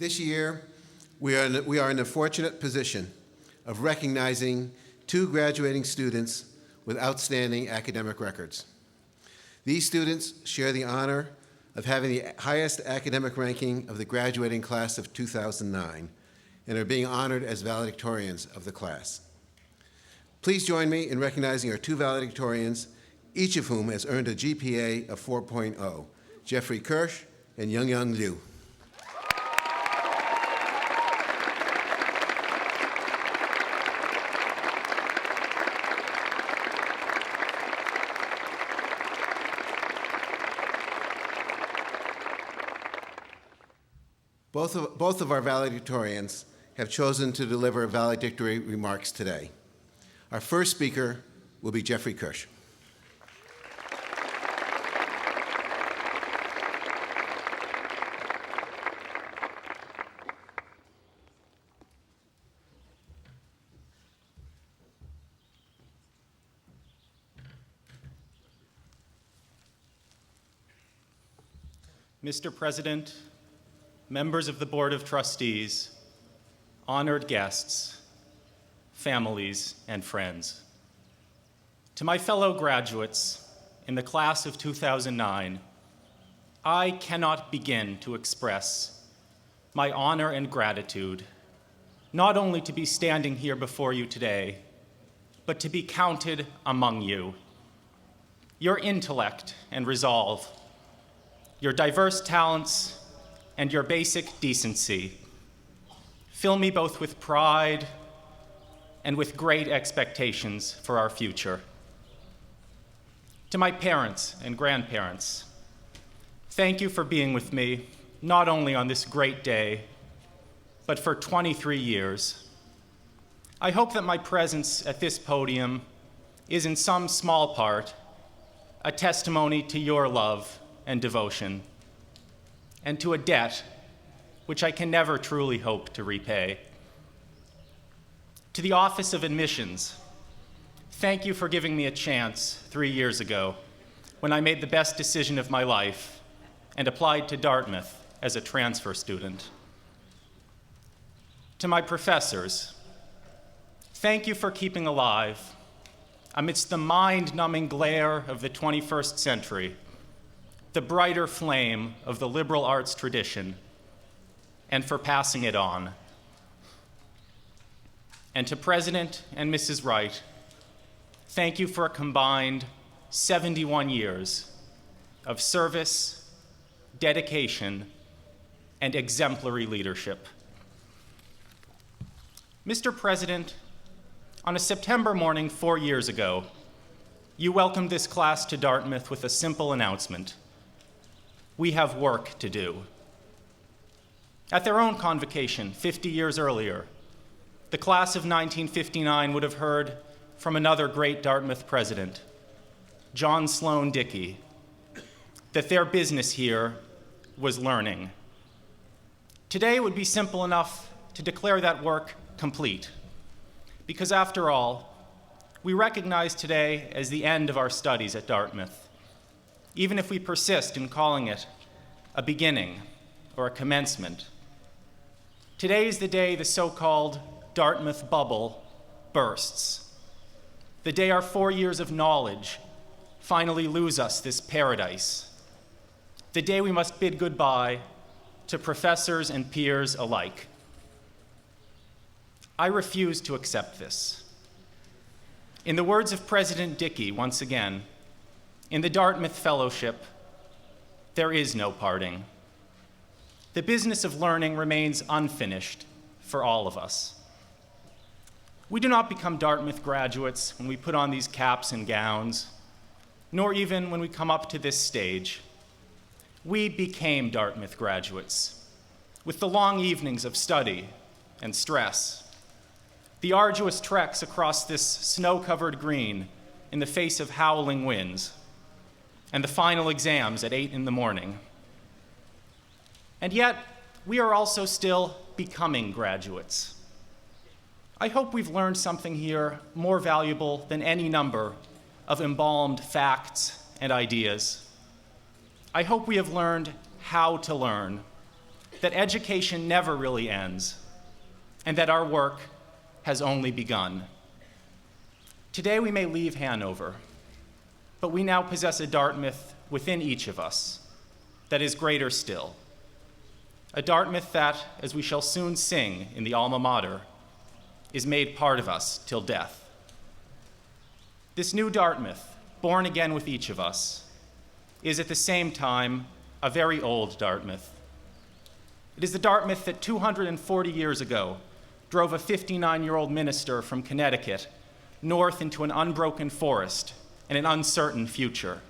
This year, we are in the fortunate position of recognizing two graduating students with outstanding academic records. These students share the honor of having the highest academic ranking of the graduating class of 2009 and are being honored as valedictorians of the class. Please join me in recognizing our two valedictorians, each of whom has earned a GPA of 4.0, Geoffrey Kirsch and Yangyang Liu. Both of our valedictorians have chosen to deliver valedictory remarks today. Our first speaker will be Geoffrey Kirsch. Mr. President, members of the Board of Trustees, honored guests, families, and friends. To my fellow graduates in the class of 2009, I cannot begin to express my honor and gratitude, not only to be standing here before you today, but to be counted among you. Your intellect and resolve, your diverse talents, and your basic decency fill me both with pride and with great expectations for our future. To my parents and grandparents, thank you for being with me, not only on this great day, but for 23 years. I hope that my presence at this podium is in some small part a testimony to your love and devotion, and to a debt which I can never truly hope to repay. To the Office of Admissions, thank you for giving me a chance 3 years ago when I made the best decision of my life and applied to Dartmouth as a transfer student. To my professors, thank you for keeping alive, amidst the mind-numbing glare of the 21st century, the brighter flame of the liberal arts tradition, and for passing it on. And to President and Mrs. Wright, thank you for a combined 71 years of service, dedication, and exemplary leadership. Mr. President, on a September morning 4 years ago, you welcomed this class to Dartmouth with a simple announcement: we have work to do. At their own convocation 50 years earlier, the class of 1959 would have heard from another great Dartmouth president, John Sloan Dickey, that their business here was learning. Today would be simple enough to declare that work complete, because after all, we recognize today as the end of our studies at Dartmouth, even if we persist in calling it a beginning or a commencement. Today is the day the so-called Dartmouth bubble bursts, the day our 4 years of knowledge finally lose us this paradise, the day we must bid goodbye to professors and peers alike. I refuse to accept this. In the words of President Dickey, once again, in the Dartmouth Fellowship, there is no parting. The business of learning remains unfinished for all of us. We do not become Dartmouth graduates when we put on these caps and gowns, nor even when we come up to this stage. We became Dartmouth graduates with the long evenings of study and stress, the arduous treks across this snow-covered green in the face of howling winds, and the final exams at 8 in the morning. And yet, we are also still becoming graduates. I hope we've learned something here more valuable than any number of embalmed facts and ideas. I hope we have learned how to learn, that education never really ends, and that our work has only begun. Today we may leave Hanover, but we now possess a Dartmouth within each of us that is greater still. A Dartmouth that, as we shall soon sing in the alma mater, is made part of us till death. This new Dartmouth, born again with each of us, is at the same time a very old Dartmouth. It is the Dartmouth that 240 years ago drove a 59-year-old minister from Connecticut north into an unbroken forest and an uncertain future.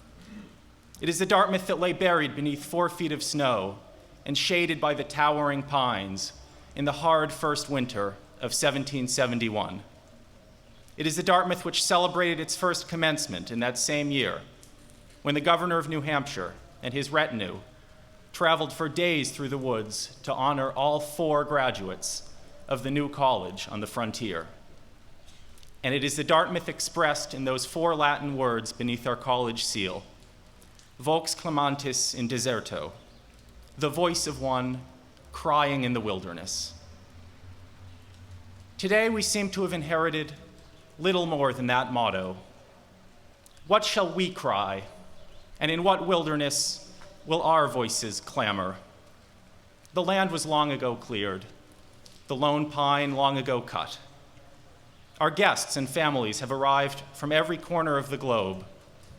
It is the Dartmouth that lay buried beneath 4 feet of snow and shaded by the towering pines in the hard first winter of 1771. It is the Dartmouth which celebrated its first commencement in that same year, when the governor of New Hampshire and his retinue traveled for days through the woods to honor all 4 graduates of the new college on the frontier. And it is the Dartmouth expressed in those 4 Latin words beneath our college seal: vox clamantis in deserto, the voice of one crying in the wilderness. Today we seem to have inherited little more than that motto. What shall we cry, and in what wilderness will our voices clamor? The land was long ago cleared, the lone pine long ago cut. Our guests and families have arrived from every corner of the globe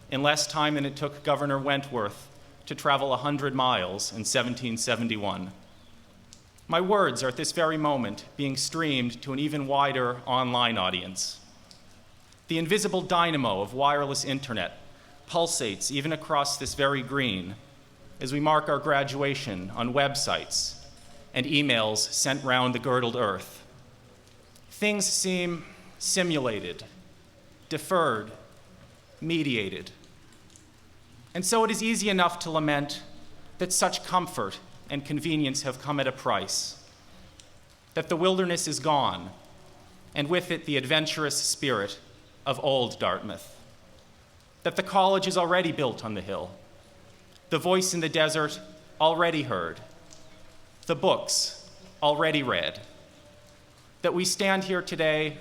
in less time than it took Governor Wentworth to travel 100 miles in 1771. My words are at this very moment being streamed to an even wider online audience. The invisible dynamo of wireless internet pulsates even across this very green as we mark our graduation on websites and emails sent round the girdled earth. Things seem simulated, deferred, mediated. And so it is easy enough to lament that such comfort and convenience have come at a price, that the wilderness is gone, and with it the adventurous spirit of old Dartmouth, that the college is already built on the hill, the voice in the desert already heard, the books already read, that we stand here today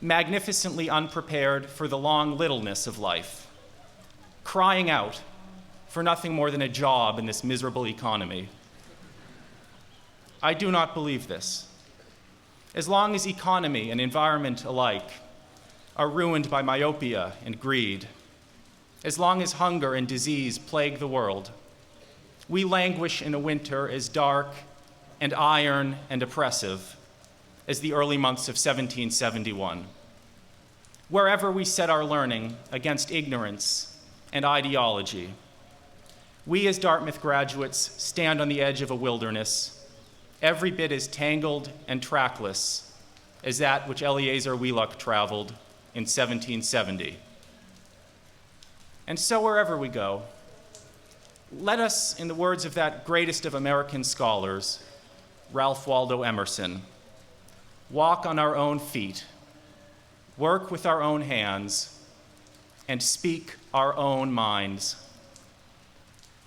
magnificently unprepared for the long littleness of life, crying out for nothing more than a job in this miserable economy. I do not believe this. As long as economy and environment alike are ruined by myopia and greed, as long as hunger and disease plague the world, we languish in a winter as dark and iron and oppressive as the early months of 1771. Wherever we set our learning against ignorance and ideology, we as Dartmouth graduates stand on the edge of a wilderness every bit as tangled and trackless as that which Eleazar Wheelock traveled in 1770. And so wherever we go, let us, in the words of that greatest of American scholars, Ralph Waldo Emerson, walk on our own feet, work with our own hands, and speak our own minds.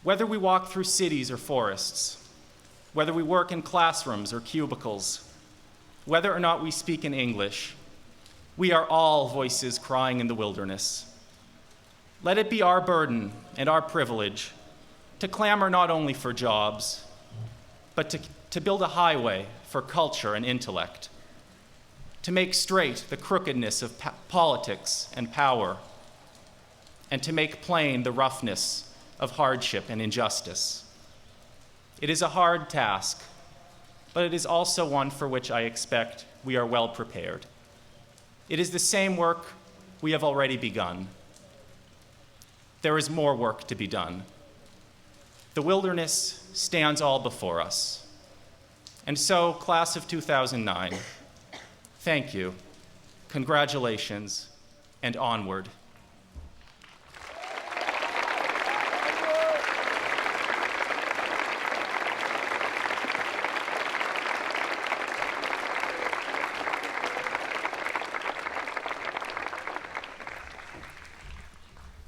Whether we walk through cities or forests, whether we work in classrooms or cubicles, whether or not we speak in English, we are all voices crying in the wilderness. Let it be our burden and our privilege to clamor not only for jobs, but to build a highway for culture and intellect, to make straight the crookedness of politics and power, and to make plain the roughness of hardship and injustice. It is a hard task, but it is also one for which I expect we are well prepared. It is the same work we have already begun. There is more work to be done. The wilderness stands all before us. And so, class of 2009, thank you, congratulations, and onward.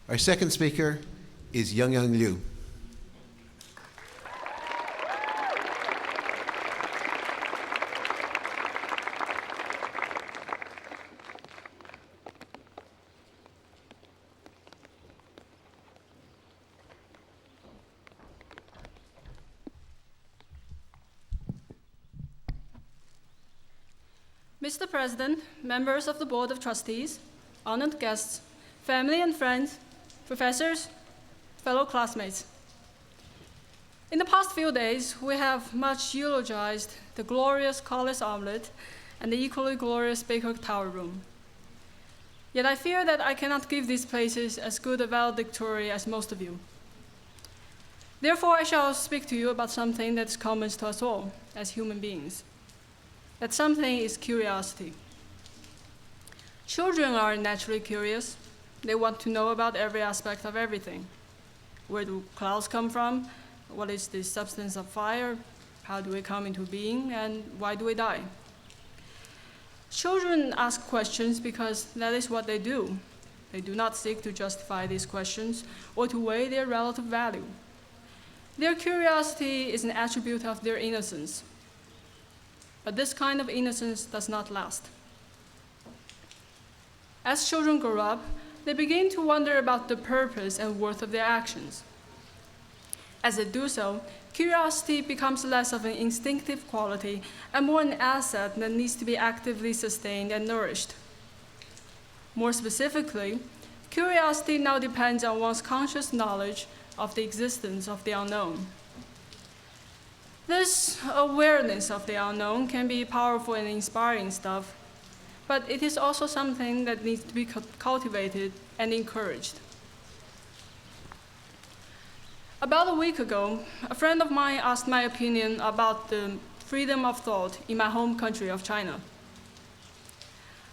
Our second speaker is Yangyang Liu. Mr. President, members of the Board of Trustees, honored guests, family and friends, professors, fellow classmates. In the past few days, we have much eulogized the glorious Collis omelet and the equally glorious Baker Tower Room. Yet I fear that I cannot give these places as good a valedictory as most of you. Therefore, I shall speak to you about something that is common to us all as human beings. That something is curiosity. Children are naturally curious. They want to know about every aspect of everything. Where do clouds come from? What is the substance of fire? How do we come into being? And why do we die? Children ask questions because that is what they do. They do not seek to justify these questions or to weigh their relative value. Their curiosity is an attribute of their innocence. But this kind of innocence does not last. As children grow up, they begin to wonder about the purpose and worth of their actions. As they do so, curiosity becomes less of an instinctive quality and more an asset that needs to be actively sustained and nourished. More specifically, curiosity now depends on one's conscious knowledge of the existence of the unknown. This awareness of the unknown can be powerful and inspiring stuff, but it is also something that needs to be cultivated and encouraged. About a week ago, a friend of mine asked my opinion about the freedom of thought in my home country of China.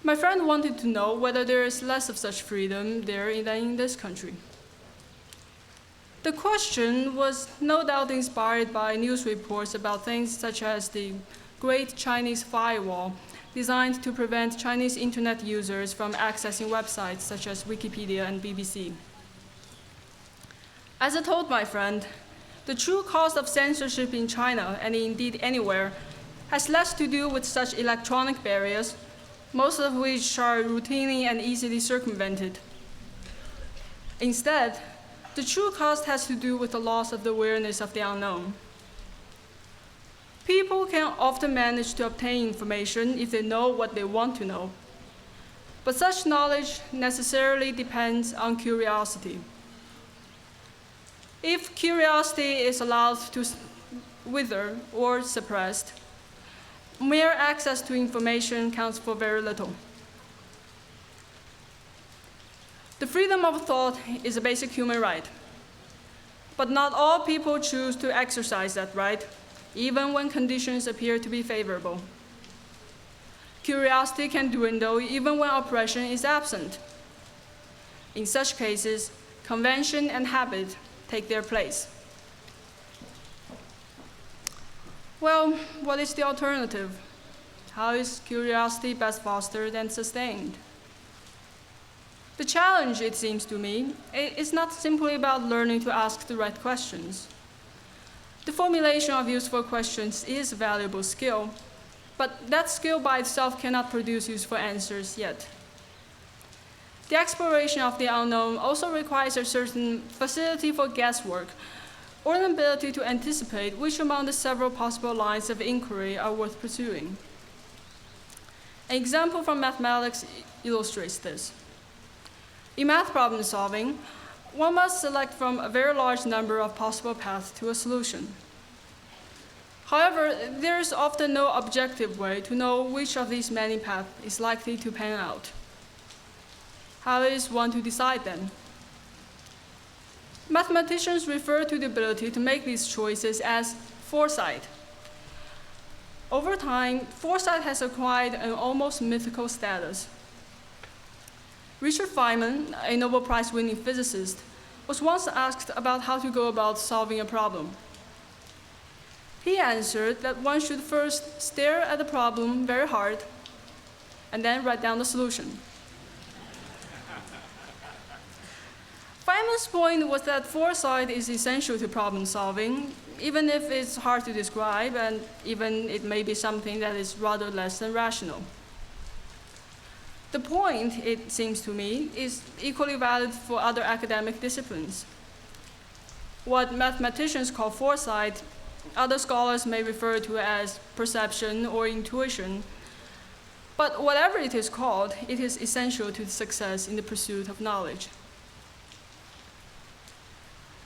My friend wanted to know whether there is less of such freedom there than in this country. The question was no doubt inspired by news reports about things such as the Great Chinese Firewall, designed to prevent Chinese internet users from accessing websites such as Wikipedia and BBC. As I told my friend, the true cause of censorship in China, and indeed anywhere, has less to do with such electronic barriers, most of which are routinely and easily circumvented. Instead, the true cause has to do with the loss of the awareness of the unknown. People can often manage to obtain information if they know what they want to know, but such knowledge necessarily depends on curiosity. If curiosity is allowed to wither or suppressed, mere access to information counts for very little. The freedom of thought is a basic human right, but not all people choose to exercise that right, even when conditions appear to be favorable. Curiosity can dwindle even when oppression is absent. In such cases, convention and habit take their place. Well, what is the alternative? How is curiosity best fostered and sustained? The challenge, it seems to me, is not simply about learning to ask the right questions. The formulation of useful questions is a valuable skill, but that skill by itself cannot produce useful answers yet. The exploration of the unknown also requires a certain facility for guesswork, or an ability to anticipate which among the several possible lines of inquiry are worth pursuing. An example from mathematics illustrates this. In math problem solving, one must select from a very large number of possible paths to a solution. However, there is often no objective way to know which of these many paths is likely to pan out. How is one to decide then? Mathematicians refer to the ability to make these choices as foresight. Over time, foresight has acquired an almost mythical status. Richard Feynman, a Nobel Prize-winning physicist, was once asked about how to go about solving a problem. He answered that one should first stare at the problem very hard and then write down the solution. Feynman's point was that foresight is essential to problem solving, even if it's hard to describe and even it may be something that is rather less than rational. The point, it seems to me, is equally valid for other academic disciplines. What mathematicians call foresight, other scholars may refer to as perception or intuition. But whatever it is called, it is essential to success in the pursuit of knowledge.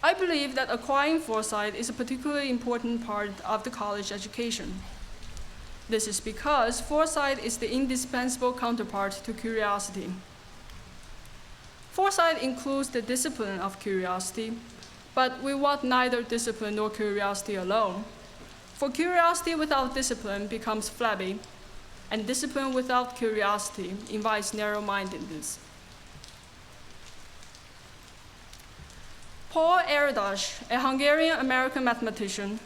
I believe that acquiring foresight is a particularly important part of the college education. This is because foresight is the indispensable counterpart to curiosity. Foresight includes the discipline of curiosity, but we want neither discipline nor curiosity alone. For curiosity without discipline becomes flabby, and discipline without curiosity invites narrow-mindedness. Paul Erándás, a Hungarian-American mathematician,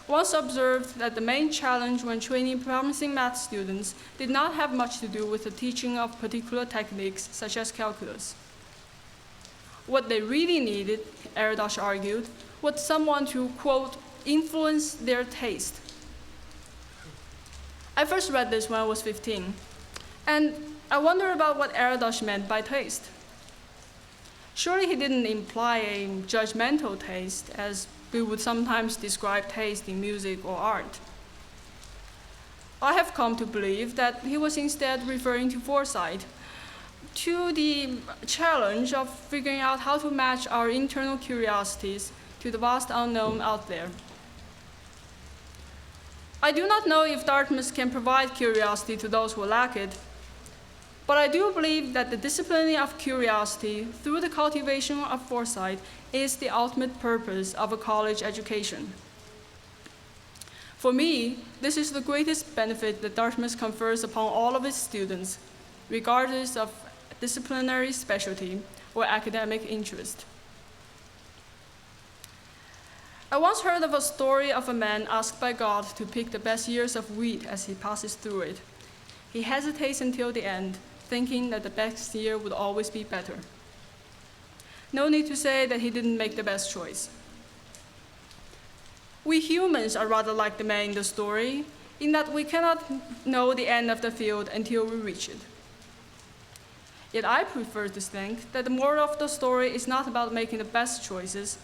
once observed that the main challenge when training promising math students did not have much to do with the teaching of particular techniques such as calculus. What they really needed, Erándás argued, was someone to, quote, influence their taste. I first read this when I was 15, and I wonder about what Erándás meant by taste. Surely he didn't imply a judgmental taste, as we would sometimes describe taste in music or art. I have come to believe that he was instead referring to foresight, to the challenge of figuring out how to match our internal curiosities to the vast unknown out there. I do not know if Dartmouth can provide curiosity to those who lack it, but I do believe that the disciplining of curiosity through the cultivation of foresight is the ultimate purpose of a college education. For me, this is the greatest benefit that Dartmouth confers upon all of its students, regardless of disciplinary specialty or academic interest. I once heard of a story of a man asked by God to pick the best ears of wheat as he passes through it. He hesitates until the end, thinking that the best ear would always be better. No need to say that he didn't make the best choice. We humans are rather like the man in the story, in that we cannot know the end of the field until we reach it. Yet I prefer to think that the moral of the story is not about making the best choices,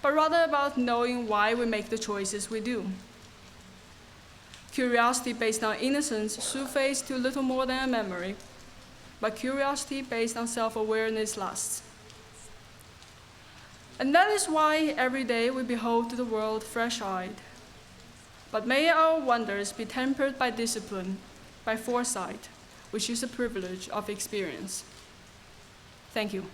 but rather about knowing why we make the choices we do. Curiosity based on innocence suffices to little more than a memory, but curiosity based on self-awareness lasts. And that is why every day we behold the world fresh-eyed. But may our wonders be tempered by discipline, by foresight, which is a privilege of experience. Thank you.